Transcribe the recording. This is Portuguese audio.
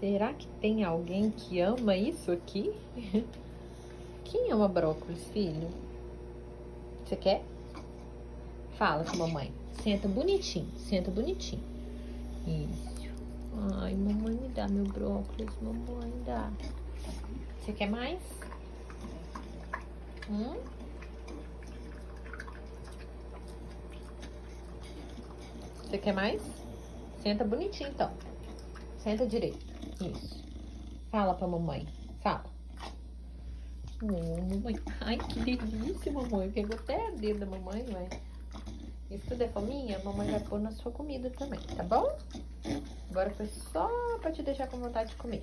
Será que tem alguém que ama isso aqui? Quem ama brócolis, filho? Você quer? Fala com a mamãe. Senta bonitinho, senta bonitinho. Isso. Ai, mamãe, me dá meu brócolis, mamãe, dá. Você quer mais? Você quer mais? Senta bonitinho, então. Senta direito. Isso. Fala pra mamãe. Fala. Mamãe. Ai, que delícia, mamãe. Pegou até a dedo da mamãe, ué. Isso tudo é fominha? A mamãe vai pôr na sua comida também, tá bom? Agora foi só pra te deixar com vontade de comer.